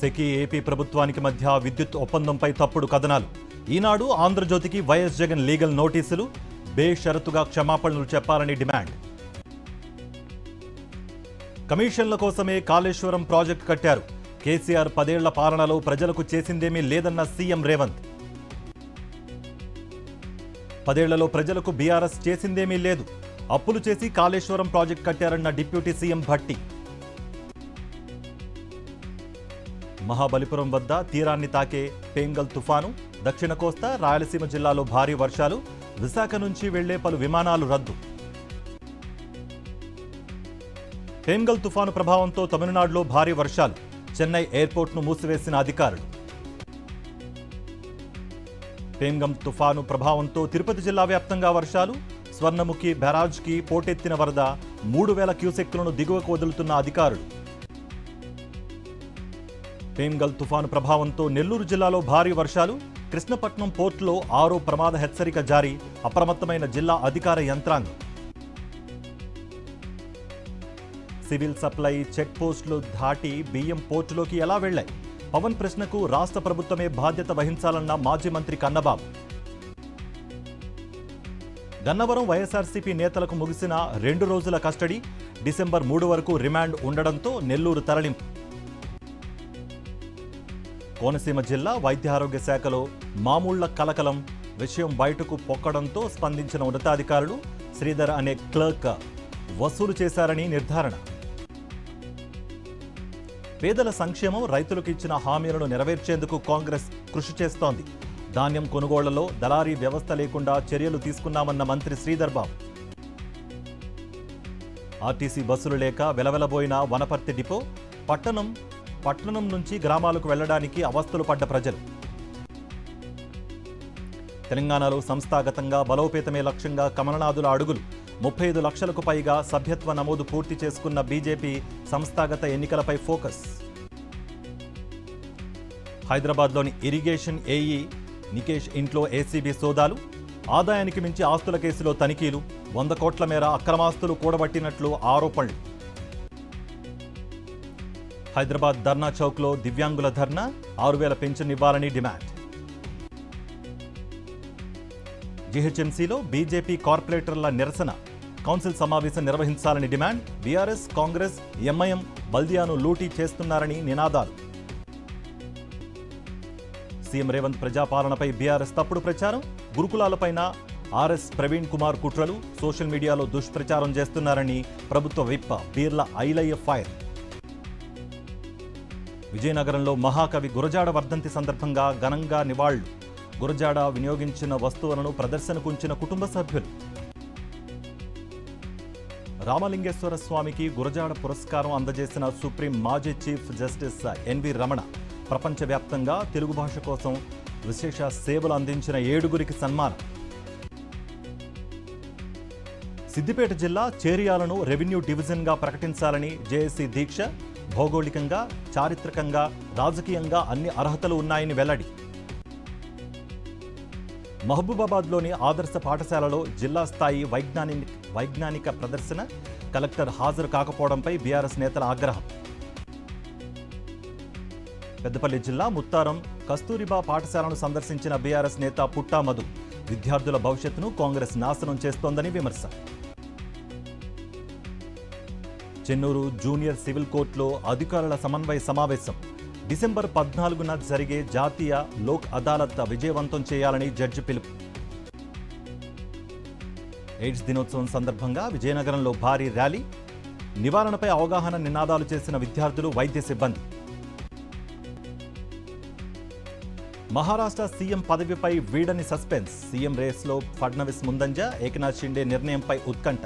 SECI AP ప్రభుత్వానికి మధ్య విద్యుత్ ఒప్పందంపై తప్పుడు కథనాలు. ఈనాడు ఆంధ్రజ్యోతికి వైఎస్ జగన్ లీగల్ నోటీసులు. బేషరతుగా క్షమాపణలు చెప్పాలని డిమాండ్. కమిషన్ల కోసమే కాళేశ్వరం ప్రాజెక్టు కట్టారు. కేసీఆర్ 10 ఏళ్ల పాలనలో ప్రజలకు చేసిందేమీ లేదన్న సీఎం రేవంత్. 10 ఏళ్లలో ప్రజలకు బీఆర్ఎస్ చేసిందేమీ లేదు. అప్పులు చేసి కాళేశ్వరం ప్రాజెక్టు కట్టారన్న డిప్యూటీ సీఎం భట్టి. మహాబలిపురం వద్ద తీరాన్ని తాకే పేంగల్ తుఫాను. దక్షిణ కోస్తా రాయలసీమ జిల్లాలో భారీ వర్షాలు. విశాఖ నుంచి వెళ్లే పలు విమానాలు రద్దు. పేంగల్ తుఫాను ప్రభావంతో తమిళనాడులో భారీ వర్షాలు. చెన్నై ఎయిర్పోర్ట్ను మూసివేసిన అధికారులు. పేంగల్ తుఫాను ప్రభావంతో తిరుపతి జిల్లా వ్యాప్తంగా వర్షాలు. స్వర్ణముఖి బ్యారాజ్కి పోటెత్తిన వరద. 3000 క్యూసెక్కులను దిగువకు వదులుతున్న అధికారులు. పేంగల్ తుఫాను ప్రభావంతో నెల్లూరు జిల్లాలో భారీ వర్షాలు. కృష్ణపట్నం పోర్టులో 6వ ప్రమాద హెచ్చరిక జారీ. అప్రమత్తమైన జిల్లా అధికార యంత్రాంగం. సివిల్ సప్లై చెక్ పోస్టులు దాటి బియ్యం పోర్టులోకి ఎలా వెళ్లాయి? పవన్ ప్రశ్నకు రాష్ట్ర ప్రభుత్వమే బాధ్యత వహించాలన్న మాజీ మంత్రి కన్నబాబు. గన్నవరం వైఎస్ఆర్సీపీ నేతలకు ముగిసిన 2 రోజుల కస్టడీ. డిసెంబర్ 3 వరకు రిమాండ్ ఉండడంతో నెల్లూరు తరలింపు. కోనసీమ జిల్లా వైద్యారోగ్య శాఖలో మామూళ్ల కలకలం. విషయం బయటకు పొక్కడంతో స్పందించిన ఉన్నతాధికారులు. శ్రీధర్ అనే క్లర్క్ వసూలు చేశారని నిర్ధారణ. పేదల సంక్షేమం, రైతులకు ఇచ్చిన హామీలను నెరవేర్చేందుకు కాంగ్రెస్ కృషి చేస్తోంది. ధాన్యం కొనుగోళ్లలో దళారీ వ్యవస్థ లేకుండా చర్యలు తీసుకున్నామన్న మంత్రి శ్రీధర్ బాబు. ఆర్టీసీ బస్సులు లేక వెలవెలబోయిన వనపర్తి డిపో. పట్టణం నుంచి గ్రామాలకు వెళ్లడానికి అవస్థలు పడ్డ ప్రజలు. తెలంగాణలో సంస్థాగతంగా బలోపేతమే లక్ష్యంగా కమలనాథుల అడుగులు. 35 లక్షలకు పైగా సభ్యత్వ నమోదు పూర్తి చేసుకున్న బీజేపీ సంస్థాగత ఎన్నికలపై ఫోకస్. హైదరాబాద్లోని ఇరిగేషన్ ఏఈ నికేష్ ఇంట్లో ఏసీబీ సోదాలు. ఆదాయానికి మించి ఆస్తుల కేసులో తనిఖీలు. 100 కోట్ల మేర అక్రమాస్తులు కూడబట్టినట్లు ఆరోపణలు. హైదరాబాద్ ధర్నా చౌక్లో దివ్యాంగుల ధర్నా. 6000 పెన్షన్ ఇవ్వాలని డిమాండ్. జీహెచ్ఎంసీలో బీజేపీ కార్పొరేటర్ల నిరసన. కౌన్సిల్ సమావేశం నిర్వహించాలని డిమాండ్. బీఆర్ఎస్, కాంగ్రెస్, ఎంఐఎం బల్దియాను లూటీ చేస్తున్నారని నినాదాలు. సీఎం రేవంత్ ప్రజాపాలనపై బీఆర్ఎస్ తప్పుడు ప్రచారం. గురుకులాలపైన ఆర్ఎస్ ప్రవీణ్ కుమార్ కుట్రలు. సోషల్ మీడియాలో దుష్ప్రచారం చేస్తున్నారని ప్రభుత్వ విప్ బీర్ల ఐలయ్య ఫైర్. విజయనగరంలో మహాకవి గురజాడ వర్ధంతి సందర్భంగా ఘనంగా నివాళులు. గురజాడ వినియోగించిన వస్తువులను ప్రదర్శనకు ఉంచిన కుటుంబ సభ్యులు. రామలింగేశ్వర స్వామికి గురజాడ పురస్కారం అందజేసిన సుప్రీం మాజీ చీఫ్ జస్టిస్ ఎన్వి రమణ. ప్రపంచవ్యాప్తంగా తెలుగు భాష కోసం విశేష సేవలు అందించిన 7గురికి సన్మానం. సిద్దిపేట జిల్లా చేరియాలను రెవెన్యూ డివిజన్గా ప్రకటించాలని జేఏసీ దీక్ష. భౌగోళికంగా, చారిత్రకంగా, రాజకీయంగా అన్ని అర్హతలు ఉన్నాయని వెల్లడి. మహబూబాబాద్లోని ఆదర్శ పాఠశాలలో జిల్లా స్థాయి వైజ్ఞానిక ప్రదర్శన. కలెక్టర్ హాజరు కాకపోవడంపై బీఆర్ఎస్ నేతల ఆగ్రహం. పెద్దపల్లి జిల్లా ముత్తారం కస్తూరిబా పాఠశాలను సందర్శించిన బీఆర్ఎస్ నేత పుట్టా మధు. విద్యార్థుల భవిష్యత్తును కాంగ్రెస్ నాశనం చేస్తోందని విమర్శ. చెన్నూరు జూనియర్ సివిల్ కోర్టులో అధికారుల సమన్వయ సమావేశం. డిసెంబర్ 14న జరిగే జాతీయ లోక్ అదాలత్ విజయవంతం చేయాలని జడ్జి పిలుపు. ఎయిడ్స్ దినోత్సవం సందర్భంగా విజయనగరంలో భారీ ర్యాలీ. నివారణపై అవగాహన నినాదాలు చేసిన విద్యార్థులు, వైద్య సిబ్బంది. మహారాష్ట్ర సీఎం పదవిపై వీడని సస్పెన్స్. సీఎం రేస్లో ఫడ్నవీస్ ముందంజ. ఏకనాథ్ షిండే నిర్ణయంపై ఉత్కంఠ.